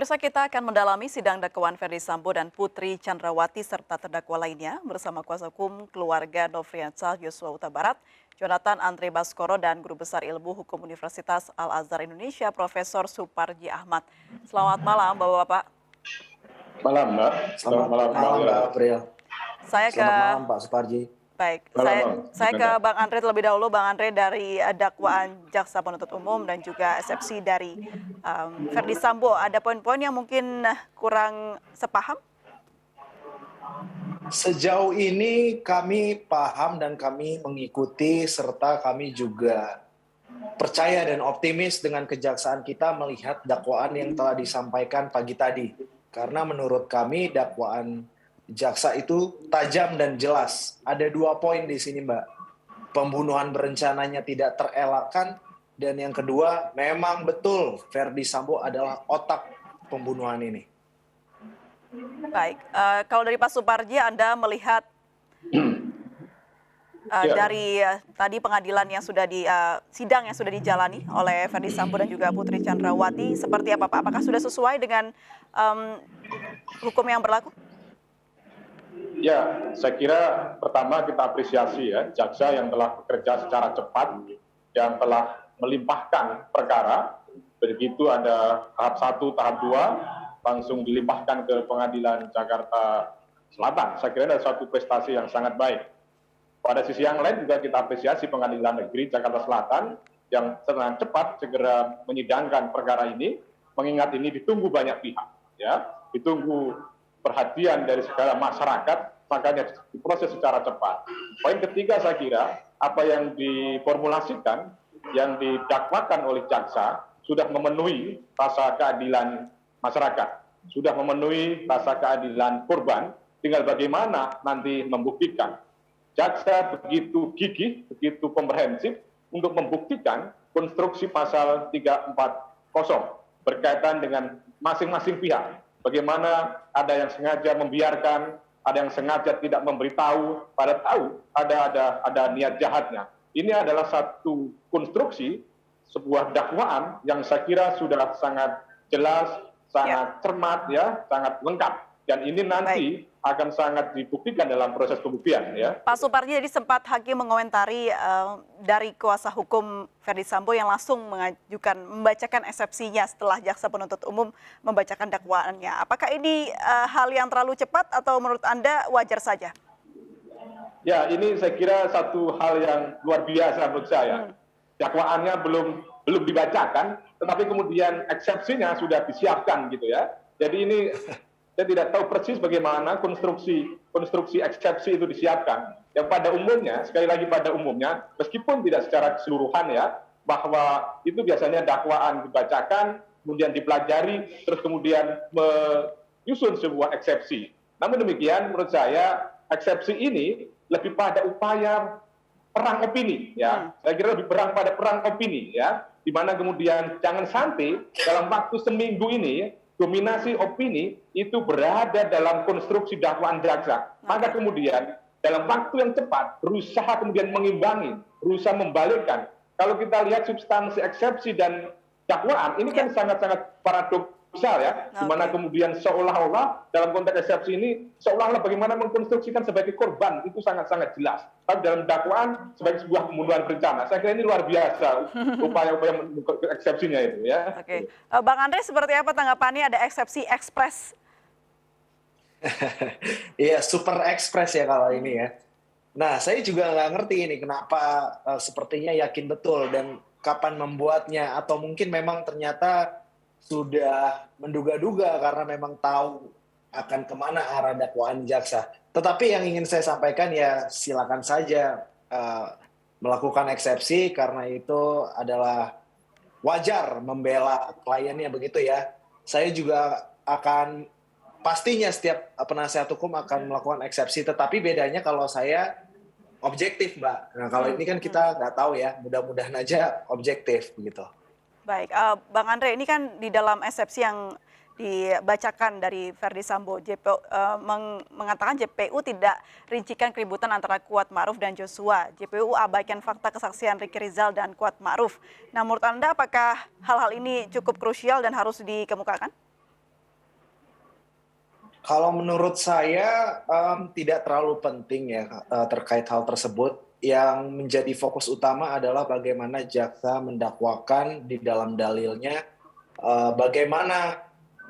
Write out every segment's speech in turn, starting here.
Pemirsa, kita akan mendalami sidang dakwaan Ferdy Sambo dan Putri Chandrawati serta terdakwa lainnya bersama kuasa hukum keluarga Nofriansah Yosua Huta Barat, Jonathan Andre Baskoro dan Guru Besar Ilmu Hukum Universitas Al-Azhar Indonesia, Profesor Suparji Ahmad. Selamat malam, Bapak-Bapak. Malam, Mbak. Selamat malam, Mbak April. Saya ke Selamat malam, Pak Suparji. Baik, Malam, saya ke Bang Andre terlebih dahulu. Bang Andre, dari dakwaan Jaksa Penuntut Umum dan juga eksepsi dari Ferdy Sambo, ada poin-poin yang mungkin kurang sepaham? Sejauh ini kami paham dan kami mengikuti serta kami juga percaya dan optimis dengan kejaksaan kita melihat dakwaan yang telah disampaikan pagi tadi. Karena menurut kami dakwaan jaksa itu tajam dan jelas. Ada 2 poin di sini, Mbak. Pembunuhan berencananya tidak terelakkan, dan yang kedua, memang betul Ferdy Sambo adalah otak pembunuhan ini. Baik, kalau dari Pak Suparji, Anda melihat dari tadi pengadilan yang sudah sidang yang sudah dijalani oleh Ferdy Sambo dan juga Putri Chandrawati, seperti apa, Pak? Apakah sudah sesuai dengan hukum yang berlaku? Ya, saya kira pertama kita apresiasi ya, jaksa yang telah bekerja secara cepat, yang telah melimpahkan perkara, begitu ada tahap 1, tahap 2, langsung dilimpahkan ke Pengadilan Jakarta Selatan. Saya kira ada suatu prestasi yang sangat baik. Pada sisi yang lain juga kita apresiasi Pengadilan Negeri Jakarta Selatan yang sangat cepat segera menyidangkan perkara ini, mengingat ini ditunggu banyak pihak, ya, ditunggu perhatian dari segala masyarakat, makanya diproses secara cepat. Poin ketiga saya kira, apa yang diformulasikan, yang didakwakan oleh jaksa, sudah memenuhi rasa keadilan masyarakat, sudah memenuhi rasa keadilan korban, tinggal bagaimana nanti membuktikan. Jaksa begitu gigih, begitu komprehensif untuk membuktikan konstruksi pasal 340 berkaitan dengan masing-masing pihak. Bagaimana ada yang sengaja membiarkan, ada yang sengaja tidak memberitahu, pada tahu ada niat jahatnya. Ini adalah satu konstruksi, sebuah dakwaan yang saya kira sudah sangat jelas, sangat cermat, ya, sangat lengkap. Dan ini nanti akan sangat dibuktikan dalam proses pembuktian, ya. Pak Suparji, jadi sempat hakim mengomentari dari kuasa hukum Ferdy Sambo yang langsung membacakan eksepsinya setelah jaksa penuntut umum membacakan dakwaannya. Apakah ini hal yang terlalu cepat atau menurut Anda wajar saja? Ya, ini saya kira satu hal yang luar biasa menurut saya. Dakwaannya belum dibacakan, tetapi kemudian eksepsinya sudah disiapkan gitu ya. Jadi ini saya tidak tahu persis bagaimana konstruksi eksepsi itu disiapkan. Yang pada umumnya, sekali lagi pada umumnya, meskipun tidak secara keseluruhan ya, bahwa itu biasanya dakwaan dibacakan, kemudian dipelajari, terus kemudian menyusun sebuah eksepsi. Namun demikian, menurut saya eksepsi ini lebih pada upaya perang opini, ya. Saya kira lebih pada perang opini, ya, di mana kemudian jangan sampai dalam waktu seminggu ini dominasi opini itu berada dalam konstruksi dakwaan jaksa. Maka kemudian dalam waktu yang cepat berusaha kemudian mengimbangi, berusaha membalikkan. Kalau kita lihat substansi eksepsi dan dakwaan, ini kan sangat-sangat paradoksal ya, di mana kemudian seolah-olah dalam konteks eksepsi ini seolah-olah bagaimana mengkonstruksikan sebagai korban itu sangat-sangat jelas. Tapi dalam dakwaan sebagai sebuah pembunuhan berencana. Saya kira ini luar biasa upaya-upaya eksepsinya itu ya. Oke, Bang Andre, seperti apa tanggapannya ada eksepsi ekspres? Iya, super ekspres ya kalau ini ya. Nah, saya juga nggak ngerti ini kenapa sepertinya yakin betul dan kapan membuatnya, atau mungkin memang ternyata sudah menduga-duga karena memang tahu akan kemana arah dakwaan jaksa. Tetapi yang ingin saya sampaikan ya silakan saja melakukan eksepsi karena itu adalah wajar membela kliennya begitu ya. Saya juga akan pastinya setiap penasihat hukum akan melakukan eksepsi, tetapi bedanya kalau saya objektif, Mbak. Nah, kalau ini kan kita nggak tahu ya, mudah-mudahan aja objektif begitu. Baik, Bang Andre, ini kan di dalam eksepsi yang dibacakan dari Ferdy Sambo, mengatakan JPU tidak rincikan keributan antara Kuat Ma'ruf dan Joshua. JPU abaikan fakta kesaksian Ricky Rizal dan Kuat Ma'ruf. Nah, menurut Anda apakah hal-hal ini cukup krusial dan harus dikemukakan? Kalau menurut saya tidak terlalu penting ya terkait hal tersebut. Yang menjadi fokus utama adalah bagaimana jaksa mendakwakan di dalam dalilnya bagaimana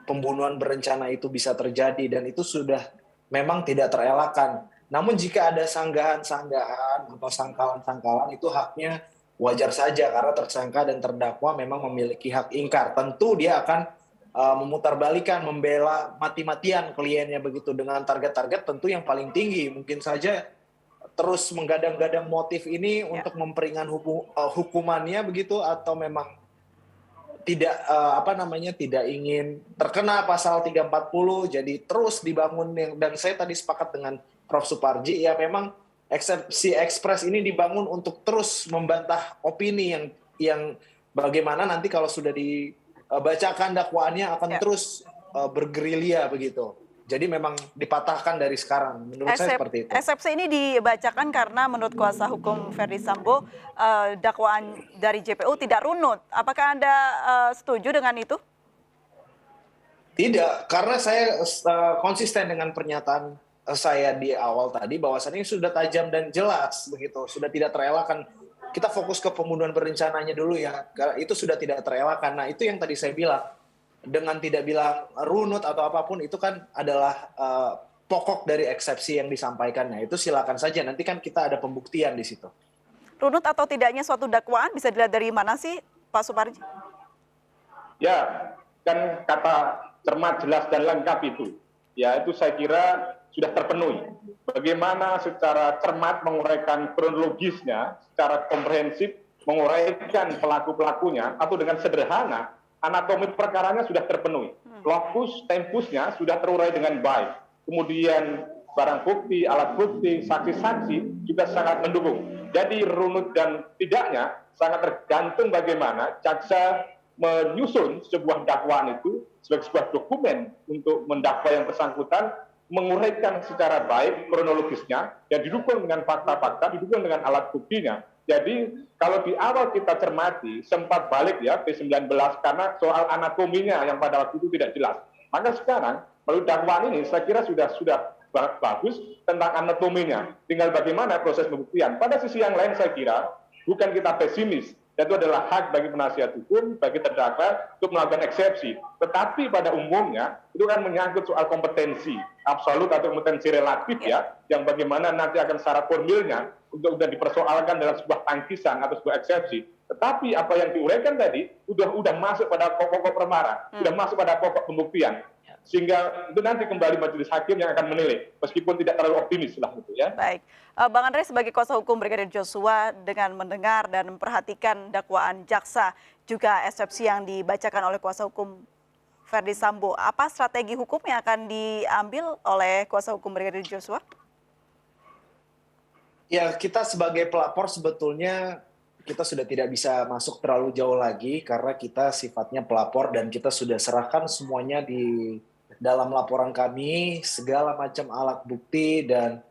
pembunuhan berencana itu bisa terjadi dan itu sudah memang tidak terelakkan. Namun jika ada sanggahan-sanggahan atau sangkalan-sangkalan itu haknya wajar saja karena tersangka dan terdakwa memang memiliki hak ingkar. Tentu dia akan memutarbalikan, membela mati-matian kliennya begitu dengan target-target tentu yang paling tinggi. Mungkin saja terus menggadang-gadang motif ini untuk memperingan hukumannya begitu atau memang tidak tidak ingin terkena pasal 340 jadi terus dibangun dan saya tadi sepakat dengan Prof Suparji ya memang eksepsi ekspres ini dibangun untuk terus membantah opini yang bagaimana nanti kalau sudah dibacakan dakwaannya akan terus bergerilya begitu. Jadi memang dipatahkan dari sekarang. Menurut saya seperti itu. Eksepsi ini dibacakan karena menurut kuasa hukum Verdi Sambo dakwaan dari JPU tidak runut. Apakah Anda setuju dengan itu? Tidak, karena saya konsisten dengan pernyataan saya di awal tadi bahwasannya sudah tajam dan jelas begitu, sudah tidak terelakkan. Kita fokus ke pembunuhan berencananya dulu ya, itu sudah tidak terelakkan. Nah itu yang tadi saya bilang. Dengan tidak bilang runut atau apapun itu kan adalah pokok dari eksepsi yang disampaikan. Nah itu silakan saja, nanti kan kita ada pembuktian di situ. Runut atau tidaknya suatu dakwaan bisa dilihat dari mana sih Pak Suparji? Ya, kan kata cermat, jelas, dan lengkap itu. Ya itu saya kira sudah terpenuhi. Bagaimana secara cermat menguraikan kronologisnya, secara komprehensif menguraikan pelaku-pelakunya, atau dengan sederhana, anatomi perkaranya sudah terpenuhi. Lokus tempusnya sudah terurai dengan baik. Kemudian barang bukti, alat bukti, saksi-saksi juga sangat mendukung. Jadi runut dan tidaknya sangat tergantung bagaimana jaksa menyusun sebuah dakwaan itu sebagai sebuah dokumen untuk mendakwa yang bersangkutan, menguraikan secara baik kronologisnya, dan didukung dengan fakta-fakta, didukung dengan alat buktinya. Jadi kalau di awal kita cermati sempat balik ya P19 karena soal anatominya yang pada waktu itu tidak jelas. Maka sekarang melalui dakwaan ini saya kira sudah bagus tentang anatominya. Tinggal bagaimana proses pembuktian. Pada sisi yang lain saya kira bukan kita pesimis. Itu adalah hak bagi penasihat hukum, bagi terdakwa untuk melakukan eksepsi. Tetapi pada umumnya itu kan menyangkut soal kompetensi absolut atau kompetensi relatif ya, yang bagaimana nanti akan syarat formilnya untuk sudah dipersoalkan dalam sebuah tangkisan atau sebuah eksepsi. Tetapi apa yang diuraikan tadi sudah masuk pada pokok perkara, sudah masuk pada pokok pembuktian. Sehingga itu nanti kembali majelis hakim yang akan menilai, meskipun tidak terlalu optimis lah gitu ya. Baik, Bang Andre sebagai kuasa hukum Brigadir Joshua dengan mendengar dan memperhatikan dakwaan jaksa juga eksepsi yang dibacakan oleh kuasa hukum Verdi Sambo, apa strategi hukum yang akan diambil oleh kuasa hukum Brigadir Joshua? Ya kita sebagai pelapor sebetulnya kita sudah tidak bisa masuk terlalu jauh lagi karena kita sifatnya pelapor dan kita sudah serahkan semuanya di dalam laporan kami, segala macam alat bukti dan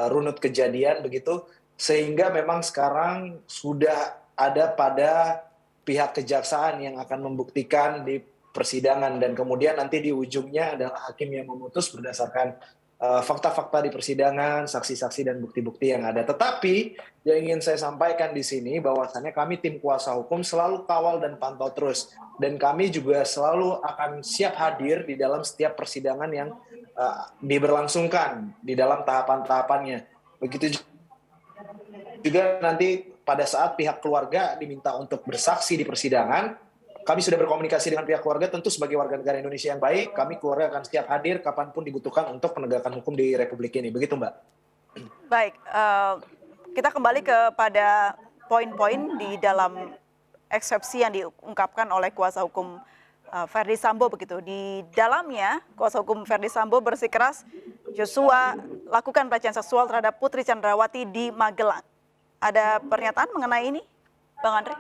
runut kejadian begitu, sehingga memang sekarang sudah ada pada pihak kejaksaan yang akan membuktikan di persidangan dan kemudian nanti di ujungnya adalah hakim yang memutus berdasarkan fakta-fakta di persidangan, saksi-saksi dan bukti-bukti yang ada. Tetapi yang ingin saya sampaikan di sini bahwasannya kami tim kuasa hukum selalu kawal dan pantau terus. Dan kami juga selalu akan siap hadir di dalam setiap persidangan yang diberlangsungkan di dalam tahapan-tahapannya. Begitu juga nanti pada saat pihak keluarga diminta untuk bersaksi di persidangan, kami sudah berkomunikasi dengan pihak keluarga, tentu sebagai warga negara Indonesia yang baik, kami keluarga akan siap hadir kapanpun dibutuhkan untuk penegakan hukum di Republik ini. Begitu, Mbak. Baik, kita kembali kepada poin-poin di dalam eksepsi yang diungkapkan oleh kuasa hukum Verdi Sambo begitu. Di dalamnya, kuasa hukum Verdi Sambo bersikeras Joshua lakukan pelecehan seksual terhadap Putri Chandrawati di Magelang. Ada pernyataan mengenai ini, Bang Andre?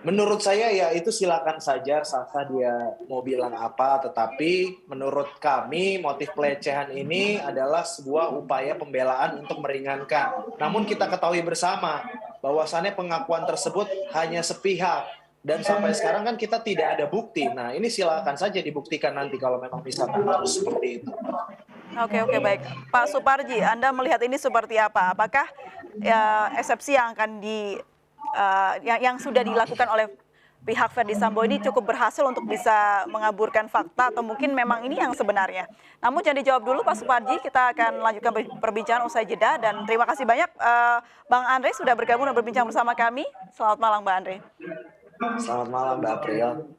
Menurut saya ya itu silakan saja Sasa dia mau bilang apa, tetapi menurut kami motif pelecehan ini adalah sebuah upaya pembelaan untuk meringankan. Namun kita ketahui bersama bahwasannya pengakuan tersebut hanya sepihak. Dan sampai sekarang kan kita tidak ada bukti. Nah, ini silakan saja dibuktikan nanti kalau memang misalkan harus seperti itu. Oke, baik. Pak Suparji, Anda melihat ini seperti apa? Apakah eksepsi yang akan yang sudah dilakukan oleh pihak Verdi Sambo ini cukup berhasil untuk bisa mengaburkan fakta atau mungkin memang ini yang sebenarnya? Namun jangan dijawab dulu Pak Suparji, kita akan lanjutkan perbincangan usai jeda dan terima kasih banyak Bang Andre sudah bergabung dan berbincang bersama kami. Selamat malam Bang Andre. Selamat malam Mbak April.